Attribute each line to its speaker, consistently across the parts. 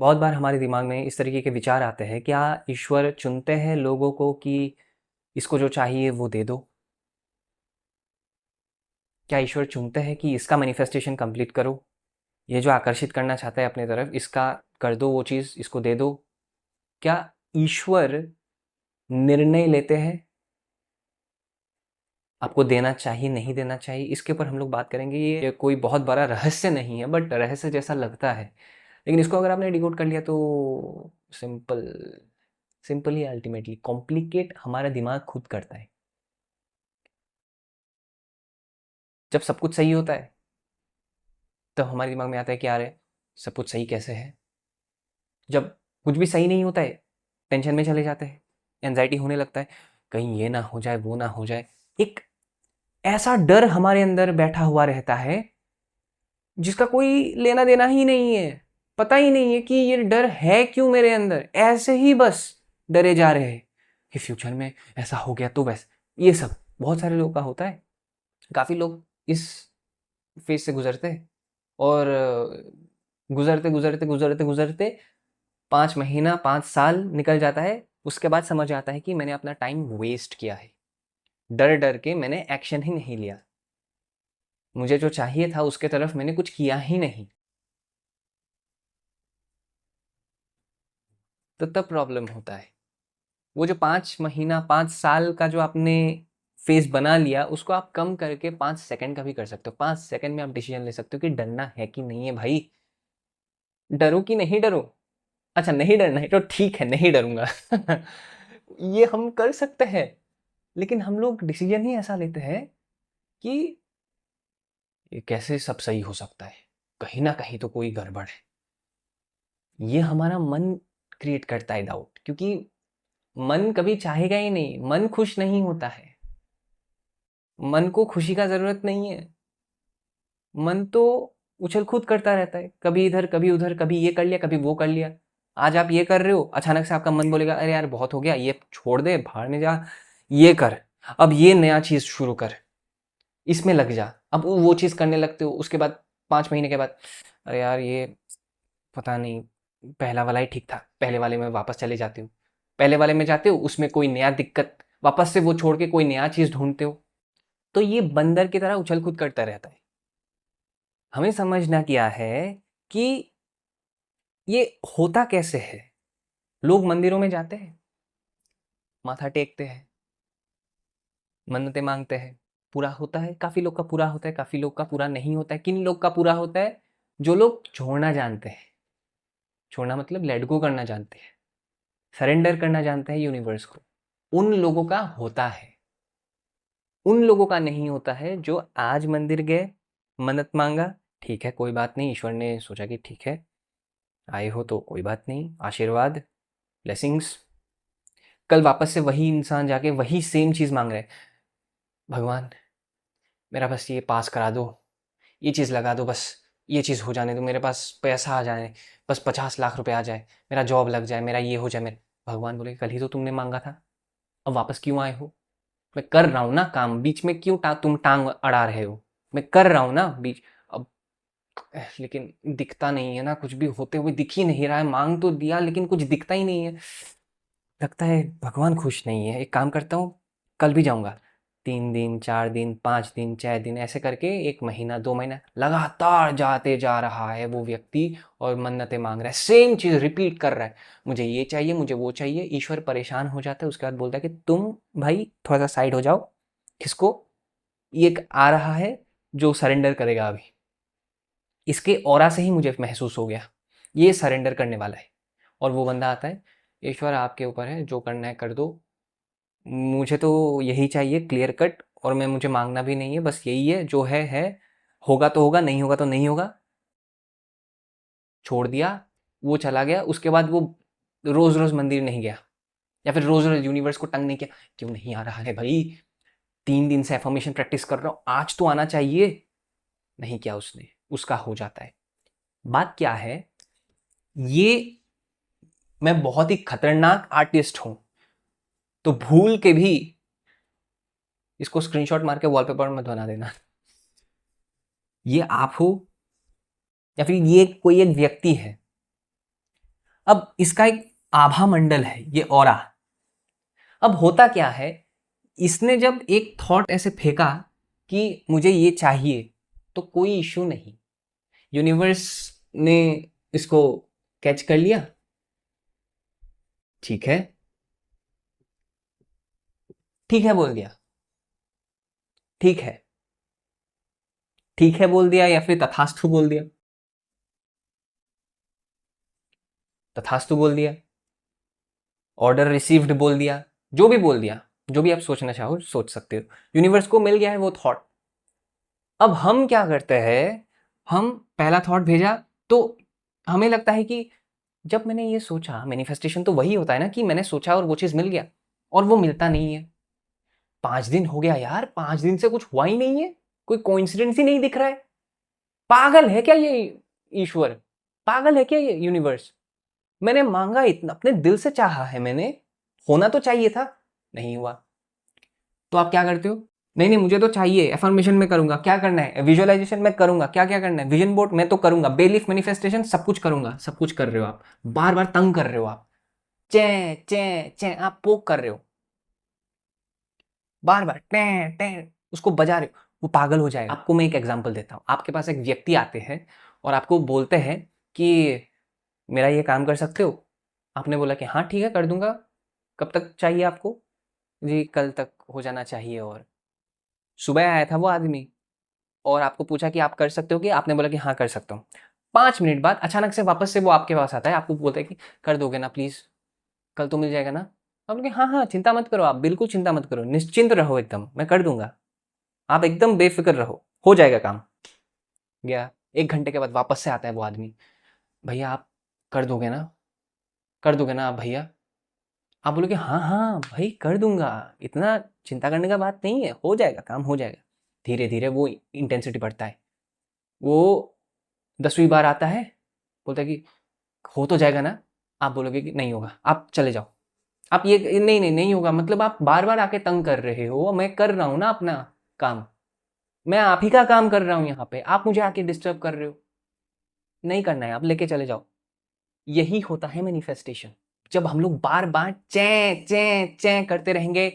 Speaker 1: बहुत बार हमारे दिमाग में इस तरीके के विचार आते हैं, क्या ईश्वर चुनते हैं लोगों को कि इसको जो चाहिए वो दे दो? क्या ईश्वर चुनते हैं कि इसका मैनिफेस्टेशन कंप्लीट करो, ये जो आकर्षित करना चाहता है अपनी तरफ इसका कर दो, वो चीज़ इसको दे दो? क्या ईश्वर निर्णय लेते हैं आपको देना चाहिए नहीं देना चाहिए? इसके ऊपर हम लोग बात करेंगे। ये कोई बहुत बड़ा रहस्य नहीं है, बट रहस्य जैसा लगता है, लेकिन इसको अगर आपने डिकोड कर लिया तो सिंपल सिंपल ही अल्टीमेटली कॉम्प्लिकेट हमारा दिमाग खुद करता है। जब सब कुछ सही होता है तब हमारे दिमाग में आता है कि यार सब कुछ सही कैसे है। जब कुछ भी सही नहीं होता है टेंशन में चले जाते हैं, एंजाइटी होने लगता है, कहीं ये ना हो जाए वो ना हो जाए। एक ऐसा डर हमारे अंदर बैठा हुआ रहता है जिसका कोई लेना देना ही नहीं है। पता ही नहीं है कि ये डर है क्यों मेरे अंदर, ऐसे ही बस डरे जा रहे हैं कि फ्यूचर में ऐसा हो गया तो वैसे। ये सब बहुत सारे लोगों का होता है। काफ़ी लोग इस फेज से गुजरते हैं और गुजरते गुजरते गुजरते गुजरते 5 महीना 5 साल निकल जाता है। उसके बाद समझ आता है कि मैंने अपना टाइम वेस्ट किया है, डर डर के मैंने एक्शन ही नहीं लिया, मुझे जो चाहिए था उसके तरफ मैंने कुछ किया ही नहीं। तो तब प्रॉब्लम होता है। वो जो 5 महीना 5 साल का जो आपने फेज बना लिया उसको आप कम करके 5 सेकंड का भी कर सकते हो। 5 सेकंड में आप डिसीजन ले सकते हो कि डरना है कि नहीं है भाई, डरो कि नहीं डरो। अच्छा नहीं डरना है तो ठीक है नहीं डरूंगा ये हम कर सकते हैं, लेकिन हम लोग डिसीजन ही ऐसा लेते हैं कि ये कैसे सब सही हो सकता है, कहीं ना कहीं तो कोई गड़बड़ है। ये हमारा मन क्रिएट करता है डाउट, क्योंकि मन कभी चाहेगा ही नहीं, मन खुश नहीं होता है, मन को खुशी का जरूरत नहीं है। मन तो उछल कूद करता रहता है, कभी इधर कभी उधर, कभी ये कर लिया कभी वो कर लिया। आज आप ये कर रहे हो, अचानक से आपका मन बोलेगा अरे यार बहुत हो गया, ये छोड़ दे भाड़ में जा, ये कर, अब ये नया चीज शुरू कर, इसमें लग जा। अब वो चीज करने लगते हो, उसके बाद 5 महीने के बाद अरे यार ये पता नहीं, पहला वाला ही ठीक था, पहले वाले में वापस चले जाते हो। पहले वाले में जाते हो उसमें कोई नया दिक्कत, वापस से वो छोड़ के कोई नया चीज ढूंढते हो। तो ये बंदर की तरह उछल कूद करता रहता है। हमें समझना क्या है कि ये होता कैसे है। लोग मंदिरों में जाते हैं, माथा टेकते हैं, मन्नतें मांगते हैं, पूरा होता है। काफी लोग का पूरा होता है, काफी लोग का पूरा नहीं होता है। किन लोग का पूरा होता है? जो लोग छोड़ना जानते हैं। छोड़ना मतलब लेट गो करना जानते हैं, सरेंडर करना जानते हैं यूनिवर्स को। उन लोगों का होता है। उन लोगों का नहीं होता है जो आज मंदिर गए, मन्नत मांगा, ठीक है कोई बात नहीं, ईश्वर ने सोचा कि ठीक है आए हो तो कोई बात नहीं, आशीर्वाद ब्लेसिंग्स। कल वापस से वही इंसान जाके वही सेम चीज़ मांग रहा है, भगवान मेरा बस ये पास करा दो, ये चीज़ लगा दो, बस ये चीज़ हो जाने दो, मेरे पास पैसा आ जाए, बस 50 लाख रुपए आ जाए, मेरा जॉब लग जाए, मेरा ये हो जाए। मेरे भगवान बोले कल ही तो तुमने मांगा था, अब वापस क्यों आए हो? मैं कर रहा हूँ ना काम, बीच में क्यों तुम टांग अड़ा रहे हो? मैं कर रहा हूँ ना बीच। अब लेकिन दिखता नहीं है ना, कुछ भी होते हुए दिख ही नहीं रहा है। मांग तो दिया लेकिन कुछ दिखता ही नहीं है। लगता है भगवान खुश नहीं है। एक काम करता हूँ, कल भी जाऊंगा। 3 दिन 4 दिन 5 दिन 6 दिन ऐसे करके 1 महीना 2 महीना लगातार जाते जा रहा है वो व्यक्ति, और मन्नतें मांग रहा है, सेम चीज रिपीट कर रहा है, मुझे ये चाहिए मुझे वो चाहिए। ईश्वर परेशान हो जाता है, उसके बाद बोलता है कि तुम भाई थोड़ा सा साइड हो जाओ। किसको? ये एक आ रहा है जो सरेंडर करेगा अभी, इसके ऑरा से ही मुझे महसूस हो गया ये सरेंडर करने वाला है। और वो बंदा आता है, ईश्वर आपके ऊपर है, जो करना है कर दो, मुझे तो यही चाहिए क्लियर कट, और मैं मुझे मांगना भी नहीं है, बस यही है जो है, होगा तो होगा नहीं होगा तो नहीं होगा। छोड़ दिया, वो चला गया। उसके बाद वो रोज रोज मंदिर नहीं गया, या फिर रोज रोज यूनिवर्स को तंग नहीं किया, क्यों नहीं आ रहा है भाई, 3 दिन से एफर्मेशन प्रैक्टिस कर रहा हूँ, आज तो आना चाहिए। नहीं किया उसने, उसका हो जाता है। बात क्या है, ये मैं बहुत ही खतरनाक आर्टिस्ट हूं, तो भूल के भी इसको स्क्रीनशॉट मार के वॉलपेपर मत बना देना। ये आप हो या फिर ये कोई एक व्यक्ति है, अब इसका एक आभा मंडल है, ये ऑरा। अब होता क्या है, इसने जब एक थॉट ऐसे फेंका कि मुझे ये चाहिए, तो कोई इश्यू नहीं, यूनिवर्स ने इसको कैच कर लिया। ठीक है, ठीक है बोल दिया, ठीक है, ठीक है बोल दिया, या फिर तथास्तु बोल दिया, तथास्तु बोल दिया, ऑर्डर रिसीव्ड बोल दिया, जो भी बोल दिया, जो भी आप सोचना चाहो सोच सकते हो। यूनिवर्स को मिल गया है वो थॉट। अब हम क्या करते हैं, हम पहला थॉट भेजा तो हमें लगता है कि जब मैंने ये सोचा, मैनिफेस्टेशन तो वही होता है ना कि मैंने सोचा और वो चीज़ मिल गया, और वो मिलता नहीं है। 5 दिन हो गया यार, 5 दिन से कुछ हुआ ही नहीं है, कोई कोइंसिडेंस ही नहीं दिख रहा है। पागल है क्या ये ईश्वर, पागल है क्या ये यूनिवर्स? मैंने मांगा इतना, अपने दिल से चाहा है मैंने, होना तो चाहिए था, नहीं हुआ। तो आप क्या करते हो, नहीं नहीं मुझे तो चाहिए, एफर्मेशन में करूंगा, क्या करना है, विजुअलाइजेशन में करूंगा, क्या क्या करना है, विजन बोर्ड में तो करूंगा, बेलीफ मैनिफेस्टेशन सब कुछ करूंगा, सब कुछ कर रहे हो आप, बार बार तंग कर रहे हो आप, चे चे चे आप पोक कर रहे हो, बार बार टे टे उसको बजा रहे हो, वो पागल हो जाएगा। आपको मैं एक एग्जांपल देता हूँ, आपके पास एक व्यक्ति आते हैं और आपको बोलते हैं कि मेरा ये काम कर सकते हो। आपने बोला कि हाँ ठीक है कर दूंगा, कब तक चाहिए आपको? जी कल तक हो जाना चाहिए। और सुबह आया था वो आदमी और आपको पूछा कि आप कर सकते हो, कि आपने बोला कि हाँ कर सकता हूँ। 5 मिनट बाद अचानक से वापस से वो आपके पास आता है, आपको बोलता है कि कर दोगे ना प्लीज़, कल तो मिल जाएगा ना? आप बोले हाँ हाँ चिंता मत करो, आप बिल्कुल चिंता मत करो, निश्चिंत रहो एकदम, मैं कर दूंगा, आप एकदम बेफिक्र रहो, हो जाएगा काम। गया 1 घंटे के बाद वापस से आता है वो आदमी, भैया आप कर दोगे ना, कर दोगे ना आप भैया? आप बोलोगे हाँ हाँ भाई कर दूंगा, इतना चिंता करने का बात नहीं है, हो जाएगा काम, हो जाएगा। धीरे धीरे वो इंटेंसिटी बढ़ता है, वो 10वीं बार आता है, बोलता है कि हो तो जाएगा ना? आप बोलोगे कि नहीं होगा, आप चले जाओ। आप ये नहीं नहीं नहीं होगा, मतलब आप बार बार आके तंग कर रहे हो, मैं कर रहा हूँ ना अपना काम, मैं आप ही का काम कर रहा हूँ यहाँ पे, आप मुझे आके डिस्टर्ब कर रहे हो, नहीं करना है, आप लेके चले जाओ। यही होता है मैनिफेस्टेशन। जब हम लोग बार बार चैं चैं चैं करते रहेंगे,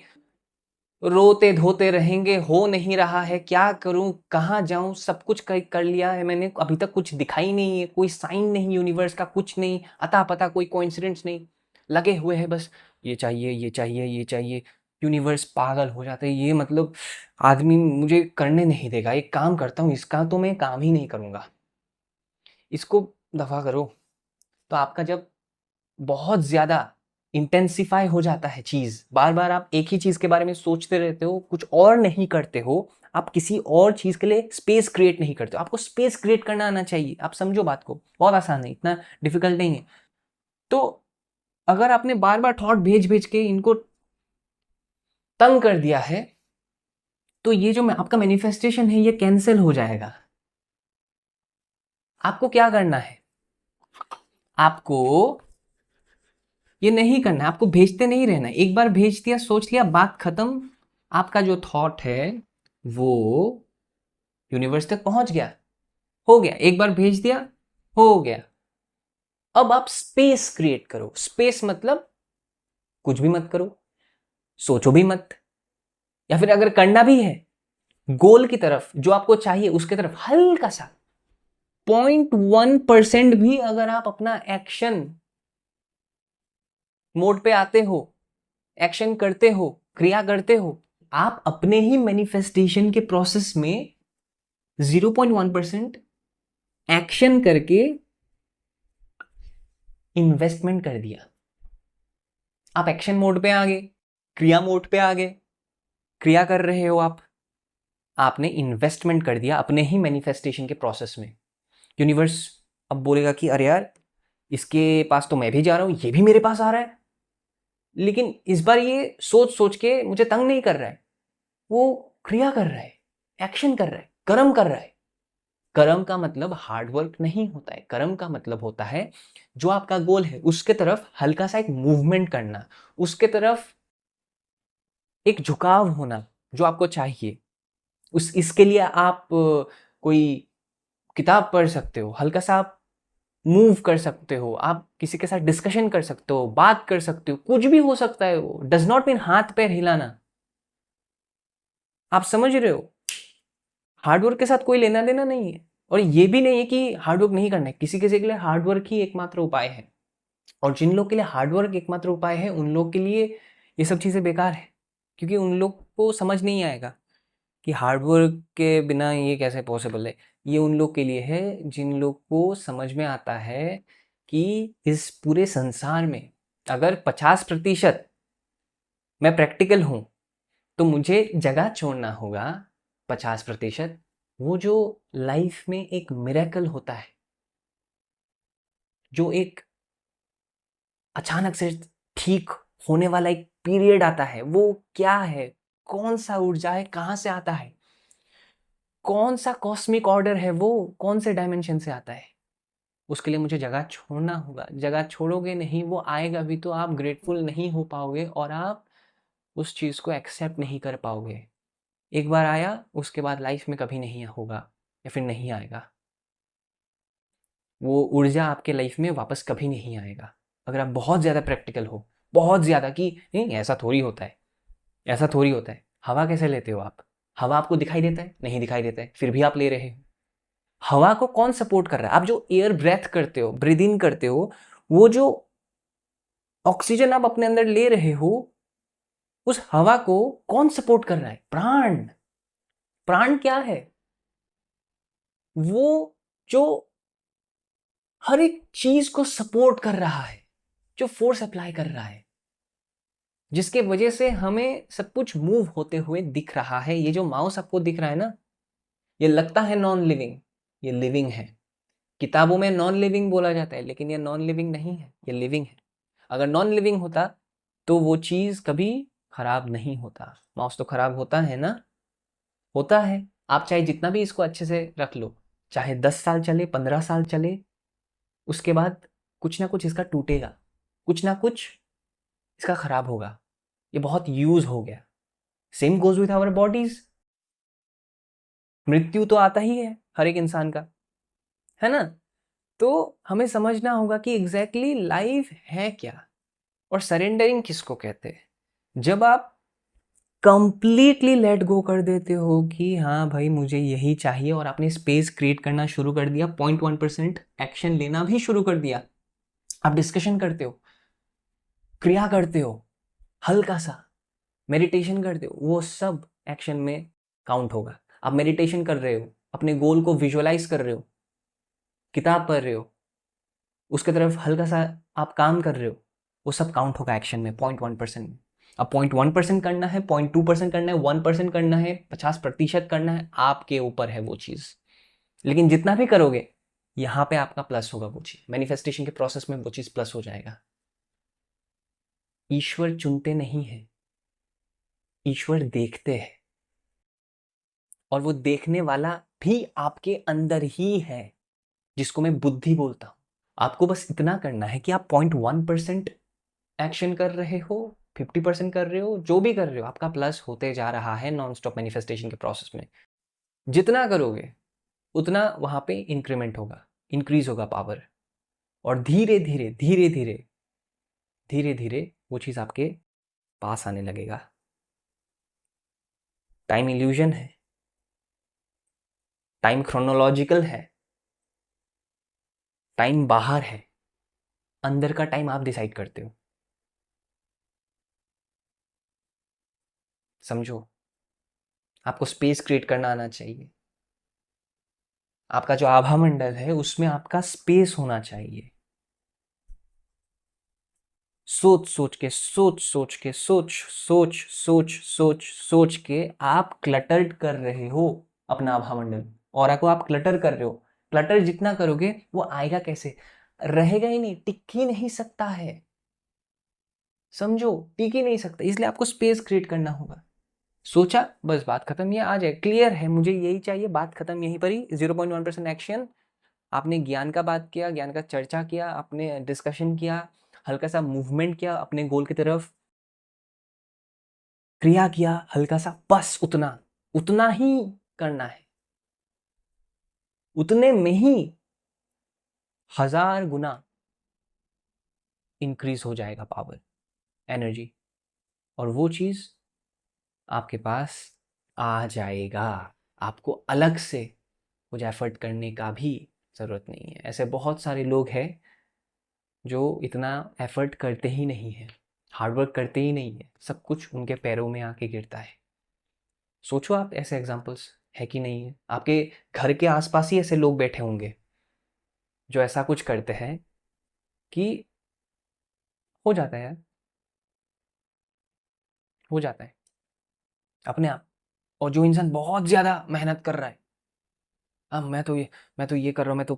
Speaker 1: रोते धोते रहेंगे, हो नहीं रहा है, क्या करूं, कहाँ जाऊं, सब कुछ कर लिया है मैंने, अभी तक कुछ दिखाई नहीं है, कोई साइन नहीं यूनिवर्स का, कुछ नहीं, अता पता कोई कोइंसिडेंस नहीं, लगे हुए हैं बस ये चाहिए ये चाहिए ये चाहिए। यूनिवर्स पागल हो जाता है, ये मतलब आदमी मुझे करने नहीं देगा, एक काम करता हूँ, इसका तो मैं काम ही नहीं करूँगा, इसको दफा करो। तो आपका जब बहुत ज़्यादा इंटेंसिफाई हो जाता है चीज़, बार बार आप एक ही चीज़ के बारे में सोचते रहते हो, कुछ और नहीं करते हो, आप किसी और चीज़ के लिए स्पेस क्रिएट नहीं करते हो। आपको स्पेस क्रिएट करना आना चाहिए, आप समझो बात को, बहुत आसान है, इतना डिफिकल्ट नहीं है। तो अगर आपने बार बार थॉट भेज भेज के इनको तंग कर दिया है, तो ये जो आपका मैनिफेस्टेशन है ये कैंसिल हो जाएगा। आपको क्या करना है, आपको ये नहीं करना है, आपको भेजते नहीं रहना। एक बार भेज दिया, सोच लिया, बात खत्म, आपका जो थॉट है वो यूनिवर्स तक पहुंच गया, हो गया, एक बार भेज दिया, हो गया। अब आप स्पेस क्रिएट करो। स्पेस मतलब कुछ भी मत करो, सोचो भी मत, या फिर अगर करना भी है, गोल की तरफ जो आपको चाहिए उसके तरफ हल्का सा 0.1% भी अगर आप अपना एक्शन मोड पे आते हो, एक्शन करते हो, क्रिया करते हो, आप अपने ही मैनिफेस्टेशन के प्रोसेस में 0.1% एक्शन करके इन्वेस्टमेंट कर दिया। आप एक्शन मोड पे आ गए, क्रिया मोड पे आ गए, क्रिया कर रहे हो आप, आपने इन्वेस्टमेंट कर दिया अपने ही मैनिफेस्टेशन के प्रोसेस में। यूनिवर्स अब बोलेगा कि अरे यार इसके पास तो मैं भी जा रहा हूं, ये भी मेरे पास आ रहा है, लेकिन इस बार ये सोच सोच के मुझे तंग नहीं कर रहा है, वो क्रिया कर रहा है, एक्शन कर रहा है, कर्म कर रहा है। कर्म का मतलब हार्ड वर्क नहीं होता है, कर्म का मतलब होता है जो आपका गोल है उसके तरफ हल्का सा एक मूवमेंट करना, उसके तरफ एक झुकाव होना जो आपको चाहिए। इसके लिए आप कोई किताब पढ़ सकते हो, हल्का सा आप मूव कर सकते हो, आप किसी के साथ डिस्कशन कर सकते हो, बात कर सकते हो, कुछ भी हो सकता है। वो डज नॉट मीन हाथ पैर हिलाना। आप समझ रहे हो? हार्डवर्क के साथ कोई लेना देना नहीं है। और ये भी नहीं है कि हार्डवर्क नहीं करना है, किसी किसी के लिए हार्डवर्क ही एकमात्र उपाय है। और जिन लोग के लिए हार्डवर्क एकमात्र उपाय है, उन लोग के लिए ये सब चीज़ें बेकार है, क्योंकि उन लोग को समझ नहीं आएगा कि हार्डवर्क के बिना ये कैसे पॉसिबल है। ये उन लोग के लिए है जिन लोग को समझ में आता है कि इस पूरे संसार में अगर 50% मैं प्रैक्टिकल हूँ, तो मुझे जगह छोड़ना होगा 50%, वो जो लाइफ में एक मिरेकल होता है, जो एक अचानक से ठीक होने वाला एक पीरियड आता है। वो क्या है? कौन सा ऊर्जा है? कहाँ से आता है? कौन सा कॉस्मिक ऑर्डर है? वो कौन से डायमेंशन से आता है? उसके लिए मुझे जगह छोड़ना होगा। जगह छोड़ोगे नहीं, वो आएगा भी तो आप ग्रेटफुल नहीं हो पाओगे और आप उस चीज़ को एक्सेप्ट नहीं कर पाओगे। एक बार आया, उसके बाद लाइफ में कभी नहीं होगा या फिर नहीं आएगा। वो ऊर्जा आपके लाइफ में वापस कभी नहीं आएगा। अगर आप बहुत ज़्यादा प्रैक्टिकल हो, बहुत ज़्यादा कि नहीं ऐसा थोड़ी होता है, ऐसा थोड़ी होता है। हवा कैसे लेते हो आप? हवा आपको दिखाई देता है? नहीं दिखाई देता है, फिर भी आप ले रहे हो। हवा को कौन सपोर्ट कर रहा है? आप जो एयर ब्रेथ करते हो, ब्रीद इन करते हो, वो जो ऑक्सीजन आप अपने अंदर ले रहे हो, उस हवा को कौन सपोर्ट कर रहा है? प्राण। प्राण क्या है? वो जो हर एक चीज को सपोर्ट कर रहा है, जो फोर्स अप्लाई कर रहा है, जिसके वजह से हमें सब कुछ मूव होते हुए दिख रहा है। ये जो माउस आपको दिख रहा है ना, ये लगता है नॉन लिविंग, ये लिविंग है। किताबों में नॉन लिविंग बोला जाता है, लेकिन ये नॉन लिविंग नहीं है, ये लिविंग है। अगर नॉन लिविंग होता तो वो चीज़ कभी खराब नहीं होता। माउस तो खराब होता है ना, होता है। आप चाहे जितना भी इसको अच्छे से रख लो, चाहे 10 साल चले, 15 साल चले, उसके बाद कुछ ना कुछ इसका टूटेगा, कुछ ना कुछ इसका खराब होगा। ये बहुत यूज हो गया। Same goes with our bodies. मृत्यु तो आता ही है हर एक इंसान का, है ना? तो हमें समझना होगा कि एग्जैक्टली लाइफ है क्या और सरेंडरिंग किसको कहते हैं। जब आप कंप्लीटली लेट गो कर देते हो कि हाँ भाई मुझे यही चाहिए, और आपने स्पेस क्रिएट करना शुरू कर दिया, 0.1% एक्शन लेना भी शुरू कर दिया। आप डिस्कशन करते हो, क्रिया करते हो, हल्का सा मेडिटेशन करते हो, वो सब एक्शन में काउंट होगा। आप मेडिटेशन कर रहे हो, अपने गोल को विजुअलाइज कर रहे हो, किताब पढ़ रहे हो, उसके तरफ हल्का सा आप काम कर रहे हो, वो सब काउंट होगा एक्शन में, 0.1% में। अब 0.1% करना है, 0.2% करना है, 1% करना है, 50% करना है, आपके ऊपर है वो चीज़। लेकिन जितना भी करोगे, यहाँ पे आपका प्लस होगा वो चीज़। मैनिफेस्टेशन के प्रोसेस में वो चीज़ प्लस हो जाएगा। ईश्वर चुनते नहीं है, ईश्वर देखते हैं, और वो देखने वाला भी आपके अंदर ही है, जिसको मैं बुद्धि बोलता हूँ। आपको बस इतना करना है कि आप 0.1% एक्शन कर रहे हो, 50% कर रहे हो, जो भी कर रहे हो, आपका प्लस होते जा रहा है नॉन स्टॉप मैनिफेस्टेशन के प्रोसेस में। जितना करोगे उतना वहाँ पे इंक्रीमेंट होगा, इंक्रीज होगा पावर, और धीरे धीरे धीरे धीरे धीरे धीरे वो चीज़ आपके पास आने लगेगा। टाइम इल्यूजन है, टाइम क्रोनोलॉजिकल है, टाइम बाहर है, अंदर का टाइम आप डिसाइड करते हो। समझो? आपको स्पेस क्रिएट करना आना चाहिए। आपका जो आभा मंडल है उसमें आपका स्पेस होना चाहिए। सोच सोच के सोच सोच के सोच सोच सोच सोच सोच के आप क्लटर्ड कर रहे हो अपना आभा मंडल, ऑरा को आप क्लटर कर रहे हो। क्लटर जितना करोगे वो आएगा कैसे? रहेगा ही नहीं, टिक ही नहीं सकता है। समझो, टिक ही नहीं सकता, इसलिए आपको स्पेस क्रिएट करना होगा। सोचा, बस बात खत्म, ये आ जाए, क्लियर है, मुझे यही चाहिए, बात खत्म यहीं पर ही। 0.1% एक्शन। आपने ज्ञान का बात किया, ज्ञान का चर्चा किया, आपने डिस्कशन किया, हल्का सा मूवमेंट किया अपने गोल की तरफ, क्रिया किया हल्का सा, बस उतना, उतना ही करना है। उतने में ही 1000 गुना इंक्रीज हो जाएगा पावर, एनर्जी, और वो चीज़ आपके पास आ जाएगा। आपको अलग से कुछ एफर्ट करने का भी ज़रूरत नहीं है। ऐसे बहुत सारे लोग हैं जो इतना एफर्ट करते ही नहीं हैं, हार्डवर्क करते ही नहीं है, सब कुछ उनके पैरों में आके गिरता है। सोचो आप, ऐसे एग्जांपल्स है कि नहीं है? आपके घर के आसपास ही ऐसे लोग बैठे होंगे जो ऐसा कुछ करते हैं कि हो जाता है यार, हो जाता है अपने आप। और जो इंसान बहुत ज़्यादा मेहनत कर रहा है, अब मैं तो ये कर रहा हूँ, मैं तो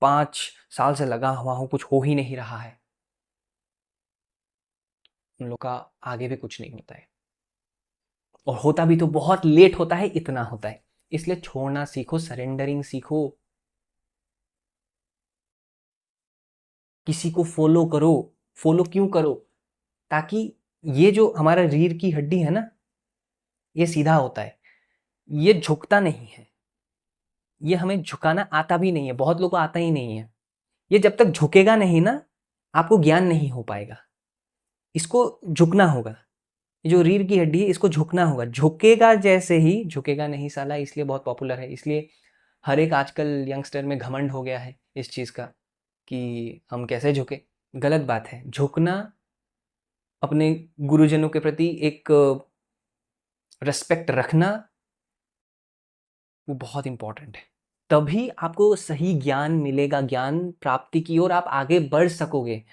Speaker 1: 5 साल से लगा हुआ हूँ, कुछ हो ही नहीं रहा है, उन लोग का आगे भी कुछ नहीं होता है। और होता भी तो बहुत लेट होता है, इतना होता है। इसलिए छोड़ना सीखो, सरेंडरिंग सीखो, किसी को फॉलो करो। फॉलो क्यों करो? ताकि ये जो हमारा रीढ़ की हड्डी है ना, ये सीधा होता है, ये झुकता नहीं है, ये हमें झुकाना आता भी नहीं है, बहुत लोगों को आता ही नहीं है। ये जब तक झुकेगा नहीं ना, आपको ज्ञान नहीं हो पाएगा। इसको झुकना होगा, ये जो रीढ़ की हड्डी है इसको झुकना होगा। झुकेगा जैसे ही, झुकेगा नहीं साला इसलिए बहुत पॉपुलर है, इसलिए हर एक आजकल यंगस्टर में घमंड हो गया है इस चीज़ का कि हम कैसे झुके। गलत बात है। झुकना, अपने गुरुजनों के प्रति एक रिस्पेक्ट रखना, वो बहुत इंपॉर्टेंट है। तभी आपको सही ज्ञान मिलेगा, ज्ञान प्राप्ति की ओर आप आगे बढ़ सकोगे।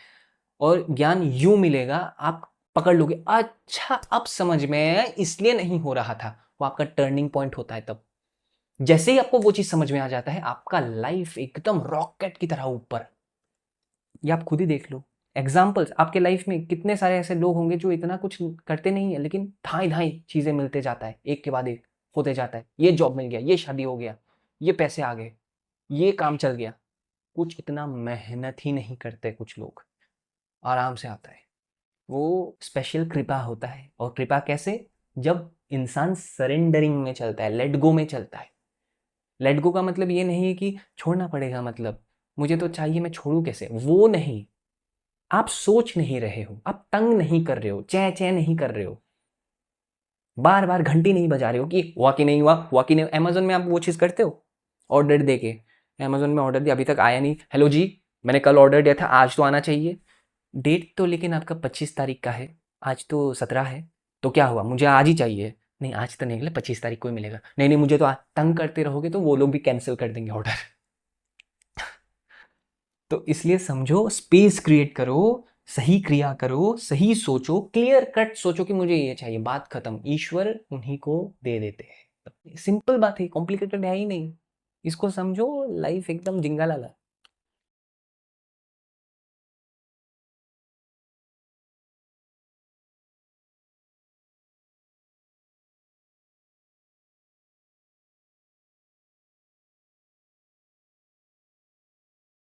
Speaker 1: और ज्ञान यूं मिलेगा, आप पकड़ लोगे, अच्छा अब समझ में, इसलिए नहीं हो रहा था। वो आपका टर्निंग पॉइंट होता है तब। जैसे ही आपको वो चीज़ समझ में आ जाता है, आपका लाइफ एकदम रॉकेट की तरह ऊपर। ये आप खुद ही देख लो एग्जाम्पल्स। आपके लाइफ में कितने सारे ऐसे लोग होंगे जो इतना कुछ करते नहीं है, लेकिन धाई धाई चीज़ें मिलते जाता है, एक के बाद एक होते जाता है। ये जॉब मिल गया, ये शादी हो गया, ये पैसे आ गए, ये काम चल गया। कुछ इतना मेहनत ही नहीं करते कुछ लोग, आराम से आता है। वो स्पेशल कृपा होता है। और कृपा कैसे? जब इंसान सरेंडरिंग में चलता है, लेट गो में चलता है। लेट गो का मतलब ये नहीं है कि छोड़ना पड़ेगा, मतलब मुझे तो चाहिए, मैं छोड़ू कैसे, वो नहीं। आप सोच नहीं रहे हो, आप तंग नहीं कर रहे हो, चै चै नहीं कर रहे हो, बार बार घंटी नहीं बजा रहे हो कि हुआ कि नहीं हुआ, हुआ कि नहीं। अमेजोन में आप वो चीज़ करते हो, ऑर्डर दे के, अमेजोन में ऑर्डर दिया, अभी तक आया नहीं, हेलो जी मैंने कल ऑर्डर दिया था, आज तो आना चाहिए। डेट तो लेकिन आपका 25 तारीख का है, आज तो 17 है, तो क्या हुआ, मुझे आज ही चाहिए। नहीं आज तो नहीं निकले, 25 तारीख को ही मिलेगा। नहीं नहीं, मुझे तो आज। तंग करते रहोगे तो वो लोग भी कैंसिल कर देंगे ऑर्डर। तो इसलिए समझो, स्पेस क्रिएट करो, सही क्रिया करो, सही सोचो, क्लियर कट सोचो कि मुझे ये चाहिए, बात खत्म। ईश्वर उन्हीं को दे देते हैं। सिंपल बात है, कॉम्प्लिकेटेड है ही नहीं। इसको समझो, लाइफ एकदम जिंगा लाला।